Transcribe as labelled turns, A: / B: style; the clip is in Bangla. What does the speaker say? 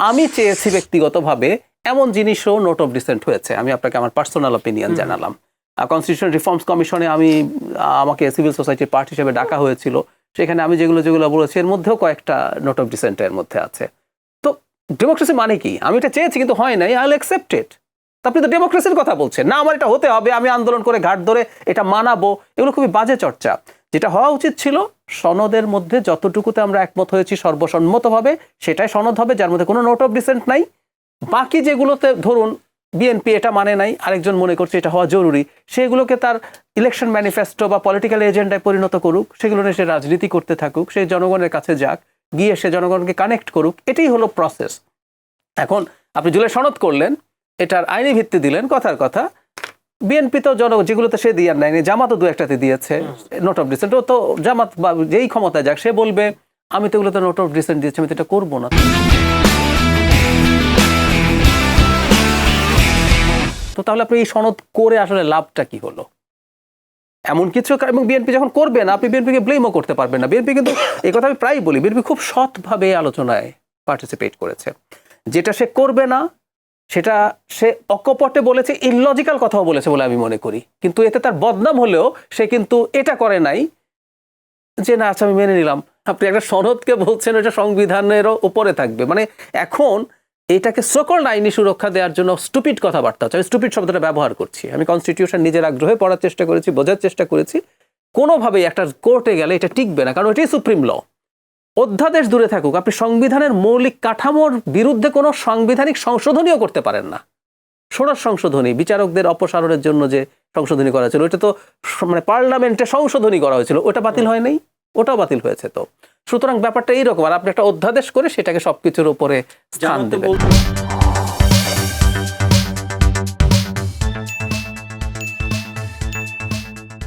A: আমি চেয়েছি ব্যক্তিগতভাবে এমন জিনিসও নোট অফ ডিসেন্ট হয়েছে। আমি আপনাকে আমার পার্সোনাল অপিনিয়ন জানালাম। কনস্টিটিউশন রিফর্মস কমিশনে আমাকে সিভিল সোসাইটির পার্ট হিসেবে ডাকা হয়েছিল, সেখানে আমি যেগুলো বলেছি এর মধ্যেও কয়েকটা নোট অফ ডিসেন্টের মধ্যে আছে। তো ডেমোক্রেসি মানে কি? আমি এটা চেয়েছি কিন্তু হয় নাই, আই উইল অ্যাকসেপ্ট ইট। আপনি তো ডেমোক্রেসির কথা বলছেন না, আমার এটা হতে হবে, আমি আন্দোলন করে ঘাট ধরে এটা মানাবো, এগুলো খুবই বাজে চর্চা। যেটা হওয়া উচিত ছিল, সনদের মধ্যে যতটুকুতে আমরা একমত হয়েছি সর্বসম্মতভাবে সেটাই সনদ হবে, যার মধ্যে কোনো নোট অফ ডিসেন্ট নাই। বাকি যেগুলোতে ধরুন বিএনপি এটা মানে নাই, আরেকজন মনে করছে এটা হওয়া জরুরি, সেগুলোকে তার ইলেকশন ম্যানিফেস্টো বা পলিটিক্যাল এজেন্ডায় পরিণত করুক, সেগুলো নিয়ে সে রাজনীতি করতে থাকুক, সে জনগণের কাছে যাক, গিয়ে সে জনগণকে কানেক্ট করুক, এটাই হলো প্রসেস। এখন আপনি জুলাই সনদ করলেন, এটার আইনি ভিত্তি দিলেন, কথার কথা বিএনপি তো যেগুলোতে সে দিয়ে নেয়নি, জামাতও দু একটাতে দিয়েছে নোট অফ ডিসেন্ট। তো জামাত বা যেই ক্ষমতায় যাক, সে বলবে আমি তো এগুলোতে নোট অফ ডিসেন্ট দিয়েছি, আমি তো এটা করবো না। তো তাহলে আপনি এই সনদ করে আসলে লাভটা কি হলো? এমন কিছু, এবং বিএনপি যখন করবে না, আপনি বিএনপিকে ব্লেমও করতে পারবেন না। বিএনপি কিন্তু এই কথা আমি প্রায় বলি, বিএনপি খুব সৎভাবে আলোচনায় পার্টিসিপেট করেছে। যেটা সে করবে না সেটা সে অকপটে বলেছে, ইললজিক্যাল কথাও বলেছে বলে আমি মনে করি, কিন্তু এতে তার বদনাম হলেও সে কিন্তু এটা করে নাই যে না আচ্ছা আমি মেনে নিলাম। আপনি একটা সনদকে বলছেন এটা সংবিধানেরও উপরে থাকবে, মানে এখন এটাকে সকল আইনি সুরক্ষা দেওয়ার জন্য স্টুপিড কথাবার্তা হচ্ছে। আমি স্টুপিড শব্দটা ব্যবহার করছি, আমি কনস্টিটিউশন নিজের আগ্রহে পড়ার চেষ্টা করেছি, বোঝার চেষ্টা করেছি। কোনোভাবেই একটা কোর্টে গেলে এটা টিকবে না, কারণ এটাই সুপ্রিম ল। অধ্যাদেশ দূরে থাকুক, আপনি সংবিধানের মৌলিক কাঠামোর বিরুদ্ধে কোনো সাংবিধানিক সংশোধনীও করতে পারেন না। ষোড়শ সংশোধনী, বিচারকদের অপসারণের জন্য যে সংশোধনী করা হয়েছিল, ওটা তো মানে পার্লামেন্টে সংশোধনী করা হয়েছিল, ওটা বাতিল হয় নাই, ওটাও বাতিল হয়েছে। তো সুতরাং ব্যাপারটা এইরকম, আর আপনি একটা অধ্যাদেশ করে সেটাকে সবকিছুর উপরে স্থান দেবেন।